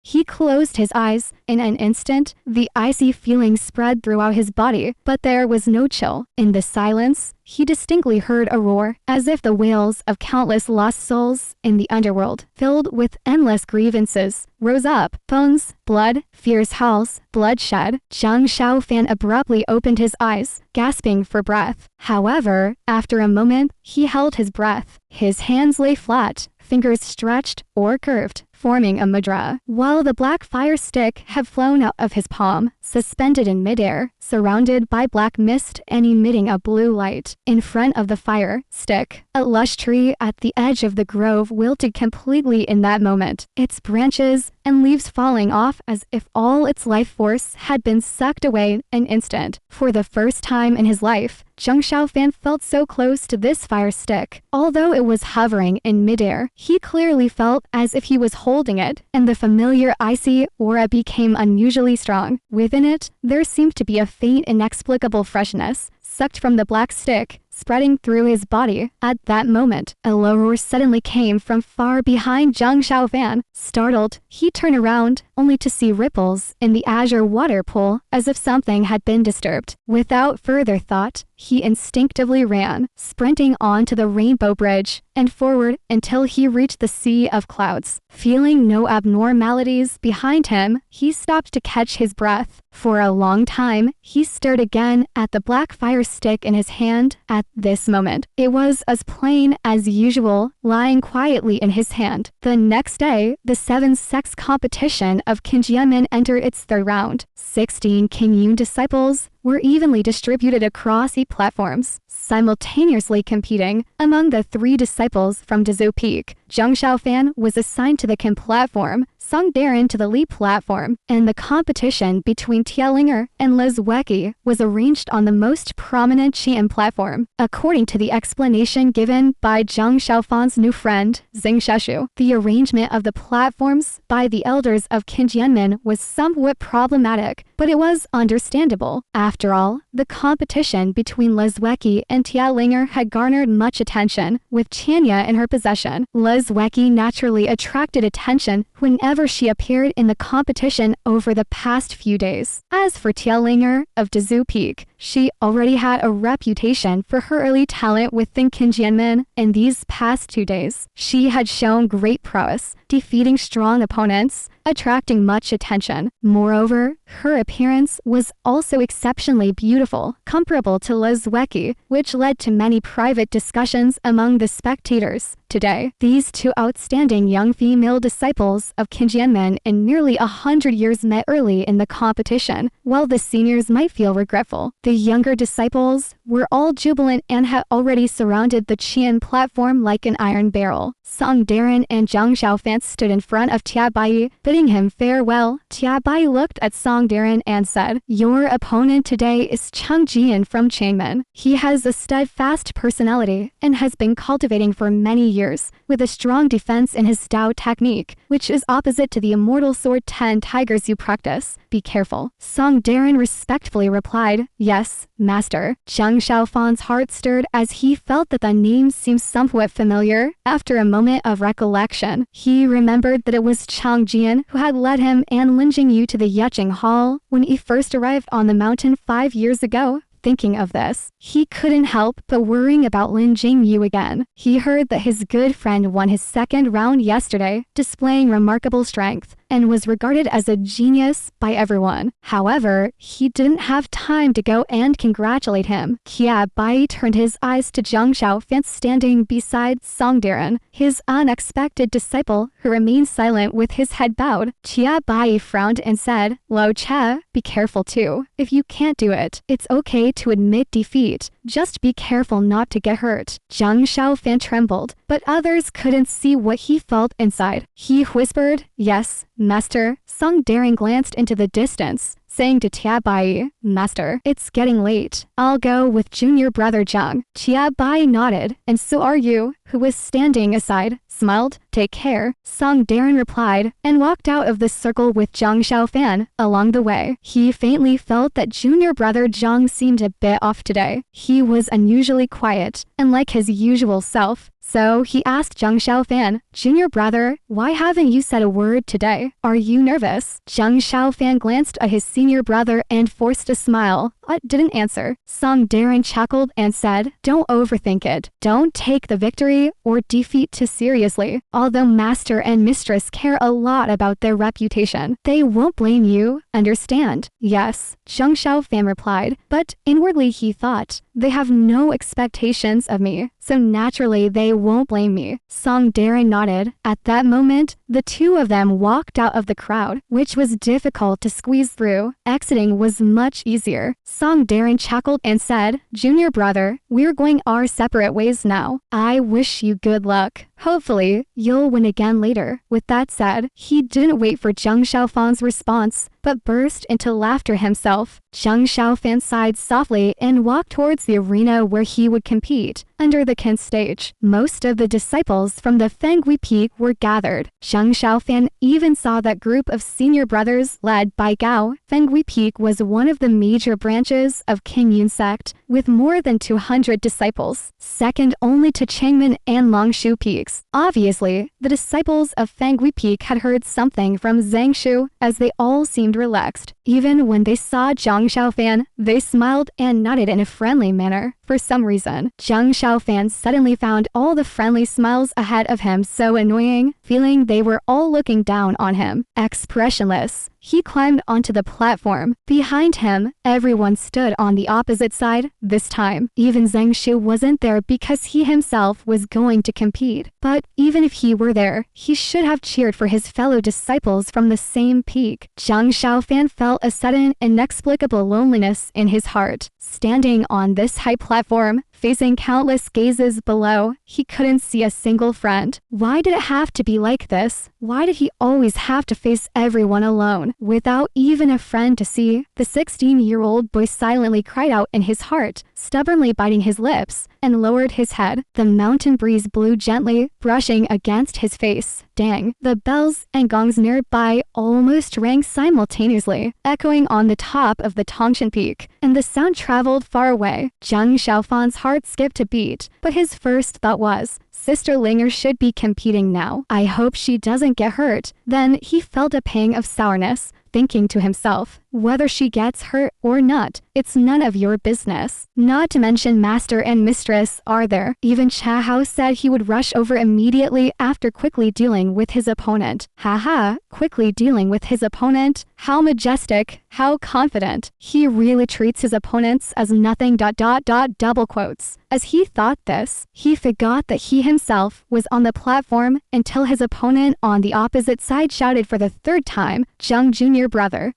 He closed his eyes. In an instant, the icy feeling spread throughout his body, but there was no chill. In the silence, he distinctly heard a roar, as if the wails of countless lost souls in the underworld, filled with endless grievances, rose up. Bones, blood, fierce howls, bloodshed. Zhang Xiaofan abruptly opened his eyes, gasping for breath. However, after a moment, he held his breath. His hands lay flat, fingers stretched or curved, forming a mudra, while the black fire stick had flown out of his palm, suspended in midair, surrounded by black mist and emitting a blue light. In front of the fire stick, a lush tree at the edge of the grove wilted completely in that moment, its branches and leaves falling off as if all its life force had been sucked away an instant. For the first time in his life, Zhang Xiaofan felt so close to this fire stick. Although it was hovering in midair, he clearly felt as if he was holding it, and the familiar icy aura became unusually strong. Within it, there seemed to be a faint, inexplicable freshness, sucked from the black stick, spreading through his body. At that moment, a low roar suddenly came from far behind Zhang Xiaofan. Startled, he turned around, only to see ripples in the azure water pool, as if something had been disturbed. Without further thought, he instinctively ran, sprinting onto the rainbow bridge, and forward until he reached the sea of clouds. Feeling no abnormalities behind him, he stopped to catch his breath. For a long time, he stared again at the black fire stick in his hand. At this moment, it was as plain as usual, lying quietly in his hand. The next day, the 7 sects competition of Qingyun entered its third round. 16 Qingyun disciples were evenly distributed across 8 platforms, simultaneously competing. Among the 3 disciples from Dezhou Peak, Zhang Xiaofan was assigned to the Qin platform, Song Darren to the Li platform, and the competition between Tianyin and ZhuXian was arranged on the most prominent Qin platform. According to the explanation given by Zhang Xiaofan's new friend, Zhang Xiaofan, the arrangement of the platforms by the elders of Qingyun was somewhat problematic, but it was understandable. After all, the competition between ZhuXian and Tianyin had garnered much attention, with Chanya in her possession. ZhuXian naturally attracted attention whenever she appeared in the competition over the past few days. As for Tianyin of Dezhou Peak, she already had a reputation for her early talent within Qingyun. In these past 2 days, she had shown great prowess, defeating strong opponents, attracting much attention. Moreover, her appearance was also exceptionally beautiful, comparable to ZhuXian, which led to many private discussions among the spectators. Today, these 2 outstanding young female disciples of Qingyun in nearly 100 years met early in the competition. While the seniors might feel regretful, the younger disciples were all jubilant and had already surrounded the Qian platform like an iron barrel. Song Darren and Zhang Xiaofan stood in front of Tiabai, bidding him farewell. Tiabai looked at Song Darren and said, "Your opponent today is Jian from Changmen. He has a steadfast personality and has been cultivating for many years, with a strong defense in his Dao technique, which is opposite to the immortal sword 10 tigers you practice. Be careful." Song Darren respectfully replied, "Yes, master." Zhang Xiaofan's heart stirred as he felt that the name seemed somewhat familiar. After a moment of recollection, he remembered that it was Jian who had led him and Lin Jingyu to the Yecheng Hall when he first arrived on the mountain 5 years ago. Thinking of this, he couldn't help but worrying about Lin Jingyu again. He heard that his good friend won his 2nd round yesterday, displaying remarkable strength, and was regarded as a genius by everyone. However, he didn't have time to go and congratulate him. Kia Bai turned his eyes to Zhang Xiaofan standing beside Song Darren, his unexpected disciple, who remained silent with his head bowed. Kia Bai frowned and said, "Lo Che, be careful too. If you can't do it, it's okay to admit defeat. Just be careful not to get hurt." Zhang Xiaofan trembled, but others couldn't see what he felt inside. He whispered, "Yes, master." Song Daring glanced into the distance, saying to Tiabai, "Master, it's getting late. I'll go with junior brother Zhang." Tiabai nodded, "And so are you. who was standing aside, smiled. "Take care," Song Darren replied, and walked out of the circle with Zhang Xiaofan. Along the way, he faintly felt that junior brother Zhang seemed a bit off today. He was unusually quiet, unlike his usual self. So he asked Zhang Xiaofan, "Junior brother, why haven't you said a word today? Are you nervous?" Zhang Xiaofan glanced at his senior brother and forced a smile, but didn't answer. Song Darren chuckled and said, "Don't overthink it. Don't take the victory or defeat too seriously. Although master and mistress care a lot about their reputation, they won't blame you, understand?" "Yes," Zhang Xiaofan replied, but inwardly he thought, "They have no expectations of me, so naturally they won't blame me." Song Darren nodded. At that moment, the two of them walked out of the crowd, which was difficult to squeeze through. Exiting was much easier. Song Darren chuckled and said, "Junior brother, we're going our separate ways now. I wish you good luck. Hopefully, you'll win again later." With that said, he didn't wait for Zhang Xiaofan's response, but burst into laughter himself. Zhang Xiaofan sighed softly and walked towards the arena where he would compete. Under the Qin stage, most of the disciples from the Fenghui Peak were gathered. Zhang Xiaofan even saw that group of senior brothers led by Gao. Fenghui Peak was one of the major branches of Qingyun Sect, with more than 200 disciples, second only to Changmen and Longshu Peaks. Obviously, the disciples of Fenghui Peak had heard something from Zangshu, as they all seemed relaxed. Even when they saw Zhang Xiaofan, they smiled and nodded in a friendly manner. For some reason, Zhang Xiaofan suddenly found all the friendly smiles ahead of him so annoying, feeling they were all looking down on him. Expressionless, he climbed onto the platform. Behind him, everyone stood on the opposite side. This time, even Zangshu wasn't there because he himself was going to compete. But even if he were there, he should have cheered for his fellow disciples from the same peak. Zhang Xiaofan felt a sudden, inexplicable loneliness in his heart. Standing on this high platform, facing countless gazes below, he couldn't see a single friend. Why did it have to be like this? Why did he always have to face everyone alone, without even a friend to see? The 16-year-old boy silently cried out in his heart, stubbornly biting his lips, and lowered his head. The mountain breeze blew gently, brushing against his face. Dang! The bells and gongs nearby almost rang simultaneously, echoing on the top of the Tongshan Peak, and the sound traveled far away. Zhang Xiaofan's heart skipped a beat, but his first thought was, Sister Linger should be competing now. I hope she doesn't get hurt. Then he felt a pang of sourness, thinking to himself, whether she gets hurt or not, it's none of your business. Not to mention master and mistress are there. Even Chahao said he would rush over immediately after quickly dealing with his opponent. Haha, quickly dealing with his opponent? How majestic, how confident. He really treats his opponents as nothing ... double quotes. As he thought this, he forgot that he himself was on the platform until his opponent on the opposite side shouted for the third time, "Zhang Junior brother,